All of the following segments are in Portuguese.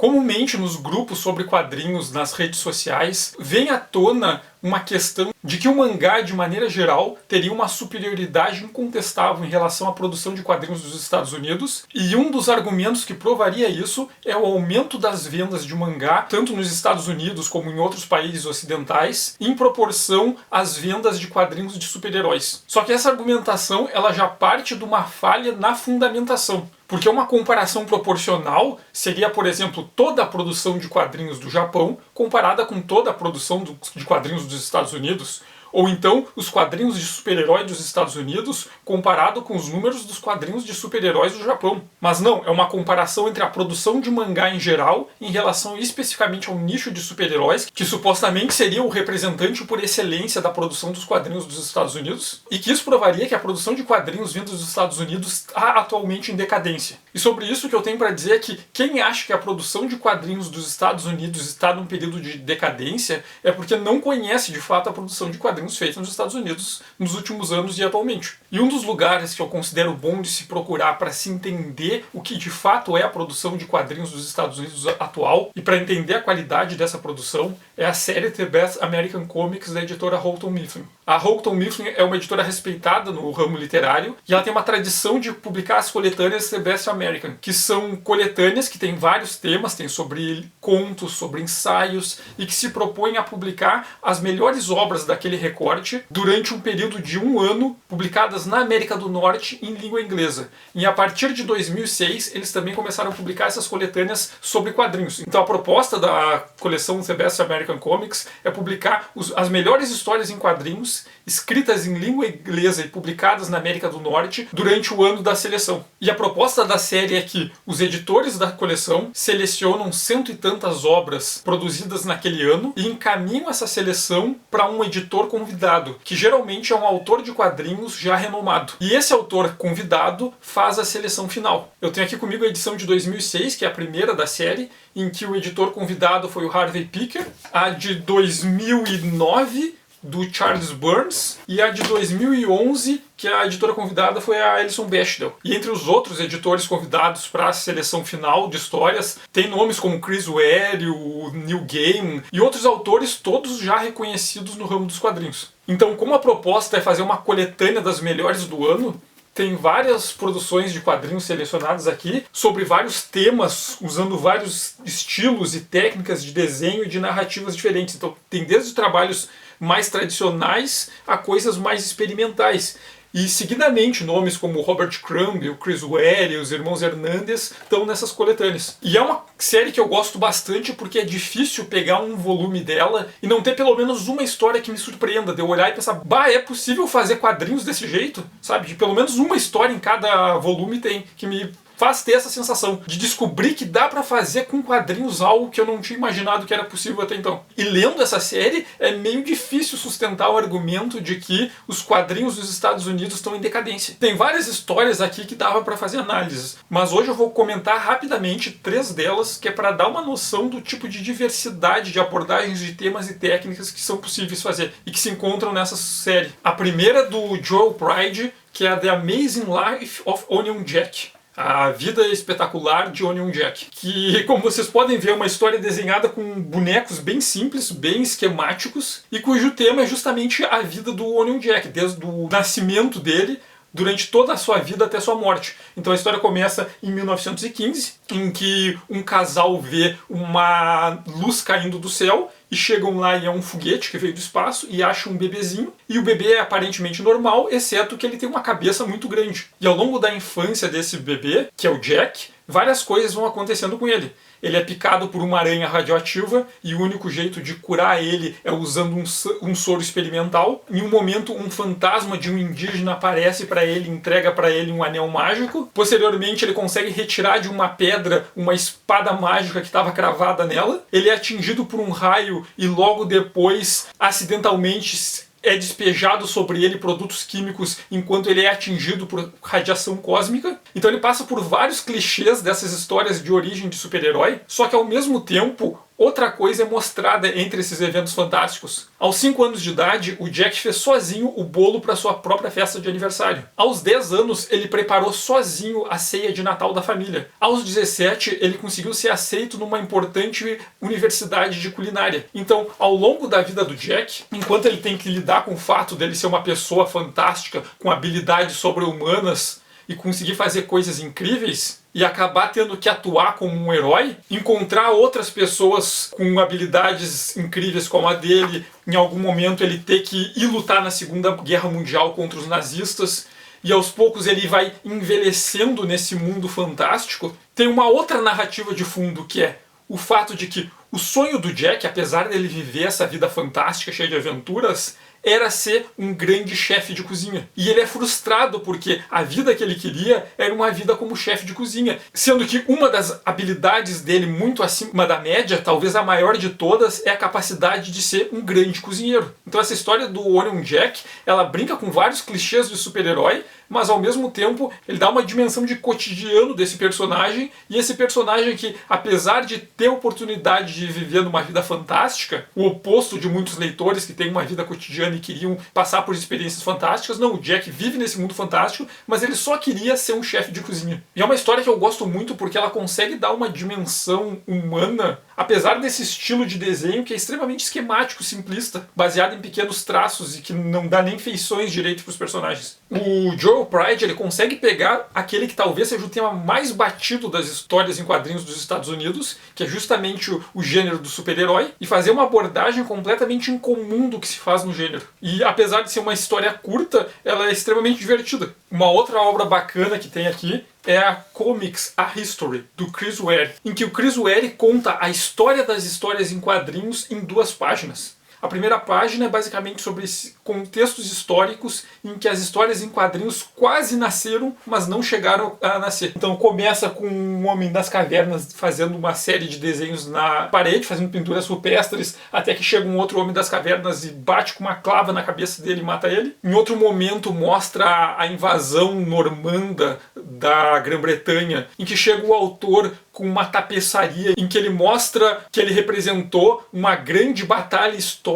Comumente nos grupos sobre quadrinhos nas redes sociais, vem à tona uma questão de que o mangá, de maneira geral, teria uma superioridade incontestável em relação à produção de quadrinhos dos Estados Unidos, e um dos argumentos que provaria isso é o aumento das vendas de mangá, tanto nos Estados Unidos como em outros países ocidentais, em proporção às vendas de quadrinhos de super-heróis. Só que essa argumentação ela já parte de uma falha na fundamentação. Porque uma comparação proporcional seria, por exemplo, toda a produção de quadrinhos do Japão comparada com toda a produção de quadrinhos dos Estados Unidos. Ou então, os quadrinhos de super-herói dos Estados Unidos comparado com os números dos quadrinhos de super-heróis do Japão. Mas não, é uma comparação entre a produção de mangá em geral em relação especificamente ao nicho de super-heróis, que supostamente seria o representante por excelência da produção dos quadrinhos dos Estados Unidos, e que isso provaria que a produção de quadrinhos vindos dos Estados Unidos está atualmente em decadência. E sobre isso o que eu tenho para dizer é que quem acha que a produção de quadrinhos dos Estados Unidos está num período de decadência é porque não conhece de fato a produção de quadrinhos feitos nos Estados Unidos nos últimos anos e atualmente. E um dos lugares que eu considero bom de se procurar para se entender o que de fato é a produção de quadrinhos dos Estados Unidos atual e para entender a qualidade dessa produção é a série The Best American Comics da editora Houghton Mifflin. A Houghton Mifflin é uma editora respeitada no ramo literário e ela tem uma tradição de publicar as coletâneas The Best American, que são coletâneas que têm vários temas, tem sobre contos, sobre ensaios e que se propõem a publicar as melhores obras daquele recorte durante um período de 1 ano, publicadas na América do Norte em língua inglesa. E a partir de 2006 eles também começaram a publicar essas coletâneas sobre quadrinhos. Então a proposta da coleção The Best American Comics é publicar as melhores histórias em quadrinhos escritas em língua inglesa e publicadas na América do Norte durante o ano da seleção. E a proposta da série é que os editores da coleção selecionam 100 e tantas obras produzidas naquele ano e encaminham essa seleção para um editor convidado, que geralmente é um autor de quadrinhos já renomado. E esse autor convidado faz a seleção final. Eu tenho aqui comigo a edição de 2006, que é a primeira da série, em que o editor convidado foi o Harvey Picker, a de 2009 do Charles Burns e a de 2011, que a editora convidada foi a Alison Bechdel. E entre os outros editores convidados para a seleção final de histórias, tem nomes como Chris Ware, o Neil Gaiman e outros autores todos já reconhecidos no ramo dos quadrinhos. Então, como a proposta é fazer uma coletânea das melhores do ano, tem várias produções de quadrinhos selecionadas aqui sobre vários temas, usando vários estilos e técnicas de desenho e de narrativas diferentes. Então tem desde trabalhos mais tradicionais a coisas mais experimentais. E seguidamente nomes como Robert Crumb, o Chris Ware e os irmãos Hernandez estão nessas coletâneas. E é uma série que eu gosto bastante porque é difícil pegar um volume dela e não ter pelo menos uma história que me surpreenda, de eu olhar e pensar, bah, é possível fazer quadrinhos desse jeito? Sabe, de pelo menos uma história em cada volume tem, que me faz ter essa sensação de descobrir que dá pra fazer com quadrinhos algo que eu não tinha imaginado que era possível até então. E lendo essa série, é meio difícil sustentar o argumento de que os quadrinhos dos Estados Unidos estão em decadência. Tem várias histórias aqui que dava pra fazer análises, mas hoje eu vou comentar rapidamente 3 delas, que é pra dar uma noção do tipo de diversidade de abordagens de temas e técnicas que são possíveis fazer e que se encontram nessa série. A primeira é do Joel Pride, que é The Amazing Life of Onion Jack. A Vida Espetacular de Onion Jack, que, como vocês podem ver, é uma história desenhada com bonecos bem simples, bem esquemáticos, e cujo tema é justamente a vida do Onion Jack, desde o nascimento dele, durante toda a sua vida até sua morte. Então a história começa em 1915, em que um casal vê uma luz caindo do céu, e chegam lá e é um foguete que veio do espaço e acham um bebezinho, e o bebê é aparentemente normal, exceto que ele tem uma cabeça muito grande. E ao longo da infância desse bebê, que é o Jack, várias coisas vão acontecendo com ele. Ele é picado por uma aranha radioativa e o único jeito de curar ele é usando um soro experimental. Em um momento, um fantasma de um indígena aparece para ele e entrega para ele um anel mágico. Posteriormente, ele consegue retirar de uma pedra uma espada mágica que estava cravada nela. Ele é atingido por um raio e logo depois, acidentalmente, é despejado sobre ele produtos químicos enquanto ele é atingido por radiação cósmica. Então ele passa por vários clichês dessas histórias de origem de super-herói, só que ao mesmo tempo outra coisa é mostrada entre esses eventos fantásticos. Aos 5 anos de idade, o Jack fez sozinho o bolo para sua própria festa de aniversário. Aos 10 anos, ele preparou sozinho a ceia de Natal da família. Aos 17, ele conseguiu ser aceito numa importante universidade de culinária. Então, ao longo da vida do Jack, enquanto ele tem que lidar com o fato dele ser uma pessoa fantástica, com habilidades sobre-humanas e conseguir fazer coisas incríveis, e acabar tendo que atuar como um herói, encontrar outras pessoas com habilidades incríveis como a dele, em algum momento ele ter que ir lutar na Segunda Guerra Mundial contra os nazistas, e aos poucos ele vai envelhecendo nesse mundo fantástico. Tem uma outra narrativa de fundo, que é o fato de que o sonho do Jack, apesar dele viver essa vida fantástica, cheia de aventuras, era ser um grande chefe de cozinha. E ele é frustrado porque a vida que ele queria era uma vida como chefe de cozinha. Sendo que uma das habilidades dele muito acima da média, talvez a maior de todas, é a capacidade de ser um grande cozinheiro. Então essa história do Onion Jack, ela brinca com vários clichês de super-herói, mas ao mesmo tempo ele dá uma dimensão de cotidiano desse personagem, e esse personagem que, apesar de ter a oportunidade de viver numa vida fantástica, o oposto de muitos leitores que têm uma vida cotidiana e queriam passar por experiências fantásticas, não, o Jack vive nesse mundo fantástico, mas ele só queria ser um chefe de cozinha. E é uma história que eu gosto muito porque ela consegue dar uma dimensão humana, apesar desse estilo de desenho que é extremamente esquemático, simplista, baseado em pequenos traços e que não dá nem feições direito para os personagens. O Joel Pride, ele consegue pegar aquele que talvez seja o tema mais batido das histórias em quadrinhos dos Estados Unidos, que é justamente o gênero do super-herói, e fazer uma abordagem completamente incomum do que se faz no gênero. E apesar de ser uma história curta, ela é extremamente divertida. Uma outra obra bacana que tem aqui é a Comics A History, do Chris Ware, em que o Chris Ware conta a história das histórias em quadrinhos em 2 páginas. A primeira página é basicamente sobre contextos históricos em que as histórias em quadrinhos quase nasceram, mas não chegaram a nascer. Então começa com um homem das cavernas fazendo uma série de desenhos na parede, fazendo pinturas rupestres, até que chega um outro homem das cavernas e bate com uma clava na cabeça dele e mata ele. Em outro momento mostra a invasão normanda da Grã-Bretanha, em que chega o autor com uma tapeçaria em que ele mostra que ele representou uma grande batalha histórica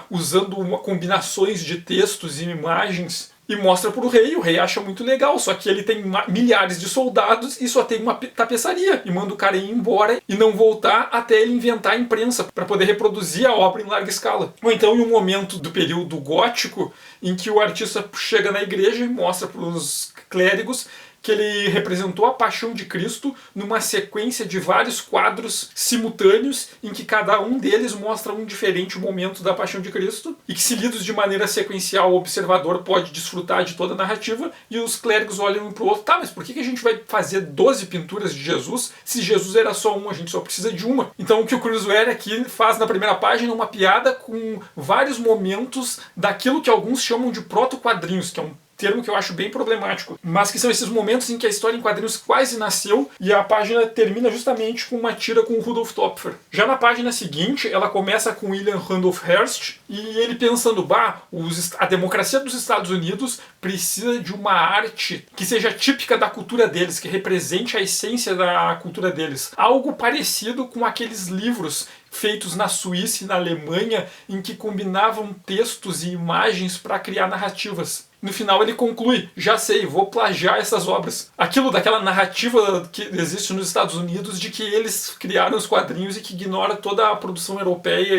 usando combinações de textos e imagens, e mostra para o rei acha muito legal, só que ele tem milhares de soldados e só tem uma tapeçaria, e manda o cara ir embora e não voltar até ele inventar a imprensa para poder reproduzir a obra em larga escala. Ou então em um momento do período gótico em que o artista chega na igreja e mostra para os clérigos que ele representou a Paixão de Cristo numa sequência de vários quadros simultâneos em que cada um deles mostra um diferente momento da Paixão de Cristo, e que, se lidos de maneira sequencial, o observador pode desfrutar de toda a narrativa, e os clérigos olham um para o outro: tá, mas por que a gente vai fazer 12 pinturas de Jesus se Jesus era só um, a gente só precisa de uma? Então o que o Chris Ware aqui faz na primeira página é uma piada com vários momentos daquilo que alguns chamam de proto-quadrinhos, que é um termo que eu acho bem problemático, mas que são esses momentos em que a história em quadrinhos quase nasceu, e a página termina justamente com uma tira com o Rudolf Topfer. Já na página seguinte, ela começa com William Randolph Hearst, e ele pensando: a democracia dos Estados Unidos precisa de uma arte que seja típica da cultura deles, que represente a essência da cultura deles. Algo parecido com aqueles livros feitos na Suíça e na Alemanha, em que combinavam textos e imagens para criar narrativas. No final ele conclui: já sei, vou plagiar essas obras. Aquilo daquela narrativa que existe nos Estados Unidos de que eles criaram os quadrinhos e que ignora toda a produção europeia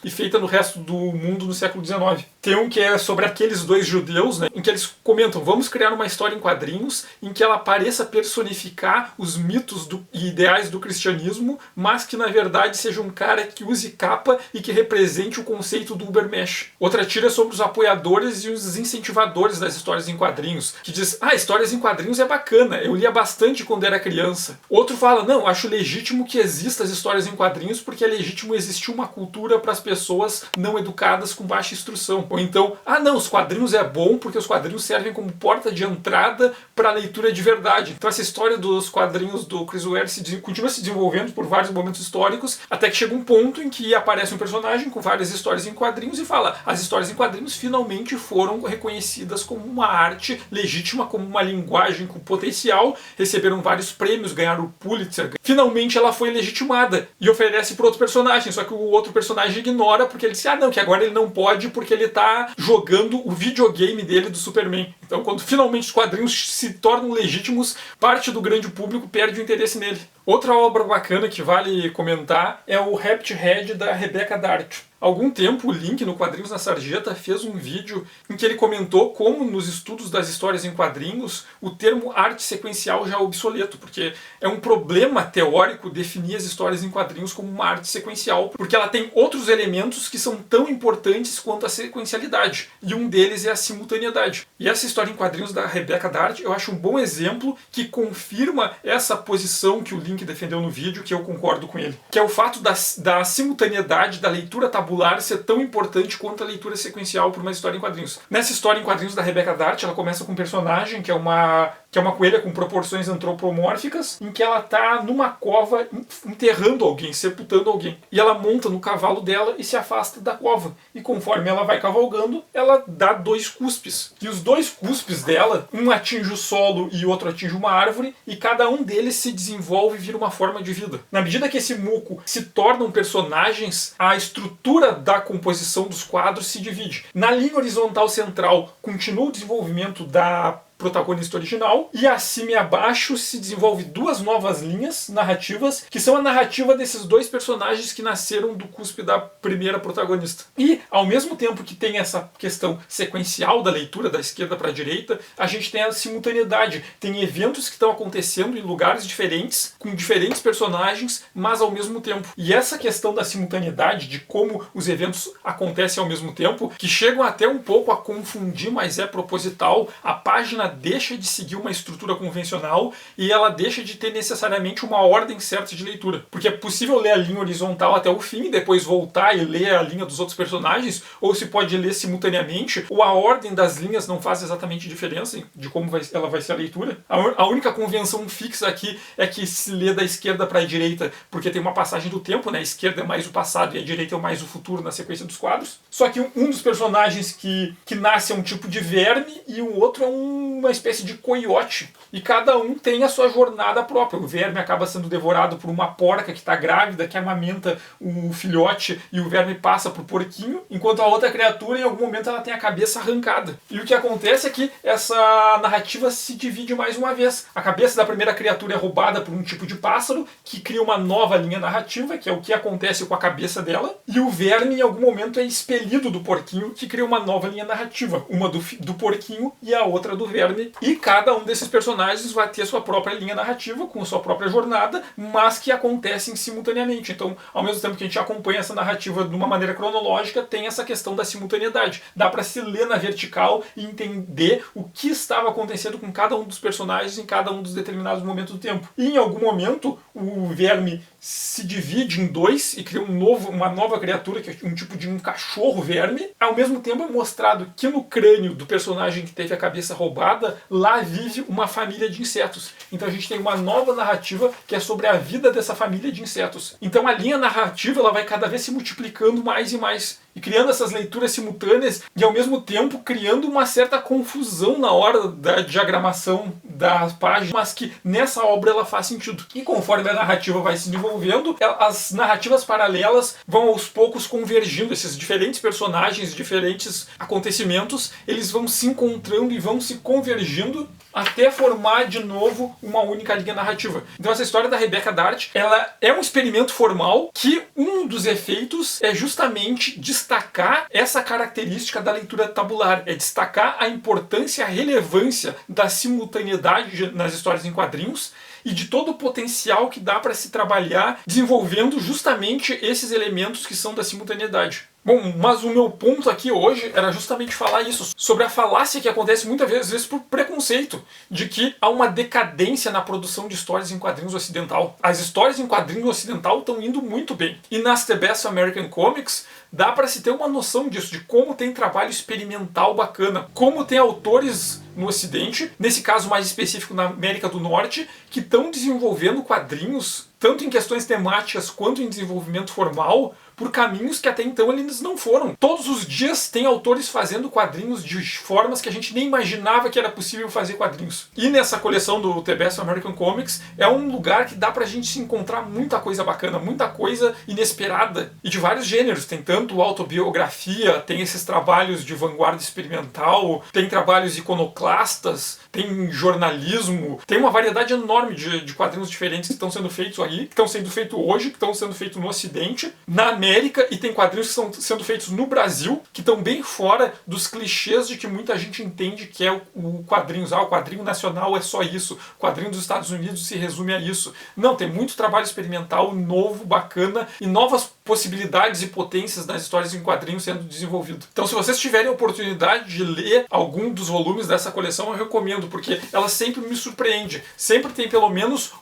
e feita no resto do mundo no século XIX. Tem um que é sobre aqueles 2 judeus, né, em que eles comentam: vamos criar uma história em quadrinhos em que ela pareça personificar os mitos e ideais do cristianismo, mas que na verdade seja um cara que use capa e que represente o conceito do Ubermensch. Outra tira é sobre os apoiadores e os incentivadores das histórias em quadrinhos, que diz: histórias em quadrinhos é bacana, eu lia bastante quando era criança. Outro fala: não, acho legítimo que existam as histórias em quadrinhos porque é legítimo existir uma cultura para as pessoas não educadas com baixa instrução. Ou Ou então, ah não, os quadrinhos é bom porque os quadrinhos servem como porta de entrada para a leitura de verdade. Então essa história dos quadrinhos do Chris Ware continua se desenvolvendo por vários momentos históricos, até que chega um ponto em que aparece um personagem com várias histórias em quadrinhos e fala: as histórias em quadrinhos finalmente foram reconhecidas como uma arte legítima, como uma linguagem com potencial, receberam vários prêmios, ganharam o Pulitzer. Finalmente ela foi legitimada e oferece para outro personagem, só que o outro personagem ignora porque ele disse: ah não, que agora ele não pode porque ele está jogando o videogame dele do Superman. Então quando finalmente os quadrinhos se tornam legítimos, parte do grande público perde o interesse nele. Outra obra bacana que vale comentar é o Rabbit Head da Rebecca Dart. Há algum tempo o Link no Quadrinhos na Sarjeta fez um vídeo em que ele comentou como nos estudos das histórias em quadrinhos o termo arte sequencial já é obsoleto, porque é um problema teórico definir as histórias em quadrinhos como uma arte sequencial, porque ela tem outros elementos que são tão importantes quanto a sequencialidade, e um deles é a simultaneidade. E essa história em quadrinhos da Rebecca Dart eu acho um bom exemplo que confirma essa posição que o Link defendeu no vídeo, que eu concordo com ele, que é o fato da simultaneidade da leitura tabular ser tão importante quanto a leitura sequencial por uma história em quadrinhos. Nessa história em quadrinhos da Rebecca Dart, ela começa com um personagem que é uma coelha com proporções antropomórficas, em que ela está numa cova enterrando alguém, sepultando alguém. E ela monta no cavalo dela e se afasta da cova. E conforme ela vai cavalgando, ela dá 2 cuspes. E os 2 cuspes dela, um atinge o solo e o outro atinge uma árvore, e cada um deles se desenvolve e vira uma forma de vida. Na medida que esse muco se tornam personagens, a estrutura da composição dos quadros se divide. Na linha horizontal central continua o desenvolvimento da protagonista original, e acima e abaixo se desenvolve 2 novas linhas narrativas, que são a narrativa desses 2 personagens que nasceram do cuspe da primeira protagonista. E, ao mesmo tempo que tem essa questão sequencial da leitura da esquerda para a direita, a gente tem a simultaneidade. Tem eventos que estão acontecendo em lugares diferentes, com diferentes personagens, mas ao mesmo tempo. E essa questão da simultaneidade, de como os eventos acontecem ao mesmo tempo, que chegam até um pouco a confundir, mas é proposital. A página deixa de seguir uma estrutura convencional e ela deixa de ter necessariamente uma ordem certa de leitura. Porque é possível ler a linha horizontal até o fim e depois voltar e ler a linha dos outros personagens, ou se pode ler simultaneamente, ou a ordem das linhas não faz exatamente diferença de como ela vai ser a leitura. A única convenção fixa aqui é que se lê da esquerda para a direita, porque tem uma passagem do tempo, né? A esquerda é mais o passado e a direita é mais o futuro na sequência dos quadros. Só que um dos personagens que nasce é um tipo de verme e o outro é uma espécie de coiote. E cada um tem a sua jornada própria. O verme acaba sendo devorado por uma porca que está grávida, que amamenta o filhote, e o verme passa pro porquinho, enquanto a outra criatura, em algum momento, ela tem a cabeça arrancada. E o que acontece é que essa narrativa se divide mais uma vez. A cabeça da primeira criatura é roubada por um tipo de pássaro, que cria uma nova linha narrativa, que é o que acontece com a cabeça dela, e o verme, em algum momento, é expelido do porquinho, que cria uma nova linha narrativa. Uma do porquinho e a outra do verme. E cada um desses personagens vai ter sua própria linha narrativa, com a sua própria jornada, mas que acontecem simultaneamente. Então, ao mesmo tempo que a gente acompanha essa narrativa de uma maneira cronológica, tem essa questão da simultaneidade. Dá para se ler na vertical e entender o que estava acontecendo com cada um dos personagens em cada um dos determinados momentos do tempo. E em algum momento, o verme se divide em 2 e cria uma nova criatura, que é um tipo de um cachorro verme. Ao mesmo tempo é mostrado que no crânio do personagem que teve a cabeça roubada, lá vive uma família de insetos. Então a gente tem uma nova narrativa que é sobre a vida dessa família de insetos. Então a linha narrativa ela vai cada vez se multiplicando mais e mais. E criando essas leituras simultâneas e ao mesmo tempo criando uma certa confusão na hora da diagramação das páginas, mas que nessa obra ela faz sentido. E conforme a narrativa vai se desenvolvendo, as narrativas paralelas vão aos poucos convergindo. Esses diferentes personagens, diferentes acontecimentos, eles vão se encontrando e vão se convergindo até formar de novo uma única linha narrativa. Então essa história da Rebecca Dart, ela é um experimento formal que um dos efeitos é justamente destacar essa característica da leitura tabular, é destacar a importância e a relevância da simultaneidade nas histórias em quadrinhos e de todo o potencial que dá para se trabalhar desenvolvendo justamente esses elementos que são da simultaneidade. Bom, mas o meu ponto aqui hoje era justamente falar isso, sobre a falácia que acontece muitas vezes por preconceito, de que há uma decadência na produção de histórias em quadrinhos ocidental. As histórias em quadrinhos ocidental estão indo muito bem. E nas The Best American Comics, dá para se ter uma noção disso, de como tem trabalho experimental bacana, como tem autores no Ocidente, nesse caso mais específico na América do Norte, que estão desenvolvendo quadrinhos, tanto em questões temáticas quanto em desenvolvimento formal, por caminhos que até então eles não foram. Todos os dias tem autores fazendo quadrinhos de formas que a gente nem imaginava que era possível fazer quadrinhos. E nessa coleção do The Best American Comics é um lugar que dá pra gente se encontrar muita coisa bacana, muita coisa inesperada. E de vários gêneros. Tem tanto autobiografia, tem esses trabalhos de vanguarda experimental, tem trabalhos iconoclastas, tem jornalismo, tem uma variedade enorme de quadrinhos diferentes que estão sendo feitos aí, que estão sendo feitos hoje, que estão sendo feitos no Ocidente, na América, e tem quadrinhos que estão sendo feitos no Brasil, que estão bem fora dos clichês de que muita gente entende que é o quadrinhos. Ah, o quadrinho nacional é só isso, o quadrinho dos Estados Unidos se resume a isso. Não, tem muito trabalho experimental novo, bacana, e novas possibilidades e potências nas histórias em quadrinhos sendo desenvolvido. Então, se vocês tiverem a oportunidade de ler algum dos volumes dessa coleção, eu recomendo, porque ela sempre me surpreende. Sempre tem pelo menos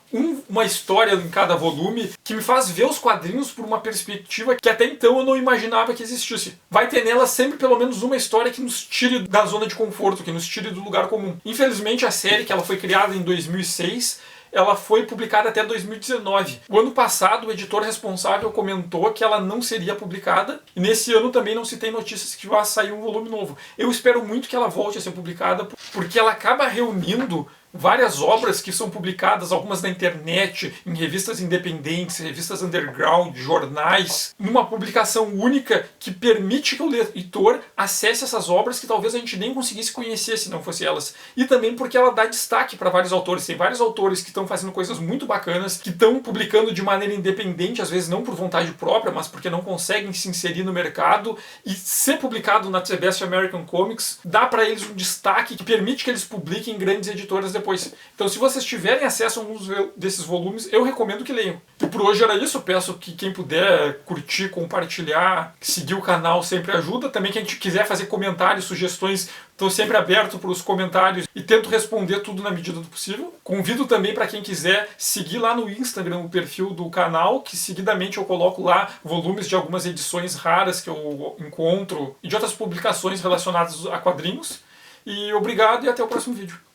uma história em cada volume que me faz ver os quadrinhos por uma perspectiva que até então eu não imaginava que existisse. Vai ter nela sempre pelo menos uma história que nos tire da zona de conforto, que nos tire do lugar comum. Infelizmente, a série, que ela foi criada em 2006, ela foi publicada até 2019. O ano passado, o editor responsável comentou que ela não seria publicada, e nesse ano também não se tem notícias que vai sair um volume novo. Eu espero muito que ela volte a ser publicada, porque ela acaba reunindo várias obras que são publicadas, algumas na internet, em revistas independentes, revistas underground, jornais, numa publicação única que permite que o leitor acesse essas obras que talvez a gente nem conseguisse conhecer se não fosse elas. E também porque ela dá destaque para vários autores. Tem vários autores que estão fazendo coisas muito bacanas, que estão publicando de maneira independente, às vezes não por vontade própria, mas porque não conseguem se inserir no mercado, e ser publicado na The Best American Comics dá para eles um destaque que permite que eles publiquem em grandes editoras depois. Então, se vocês tiverem acesso a alguns desses volumes, eu recomendo que leiam. E por hoje era isso. Eu peço que quem puder curtir, compartilhar, seguir o canal sempre ajuda. Também quem quiser fazer comentários, sugestões, estou sempre aberto para os comentários e tento responder tudo na medida do possível. Convido também para quem quiser seguir lá no Instagram o perfil do canal, que seguidamente eu coloco lá volumes de algumas edições raras que eu encontro e de outras publicações relacionadas a quadrinhos. E obrigado e até o próximo vídeo.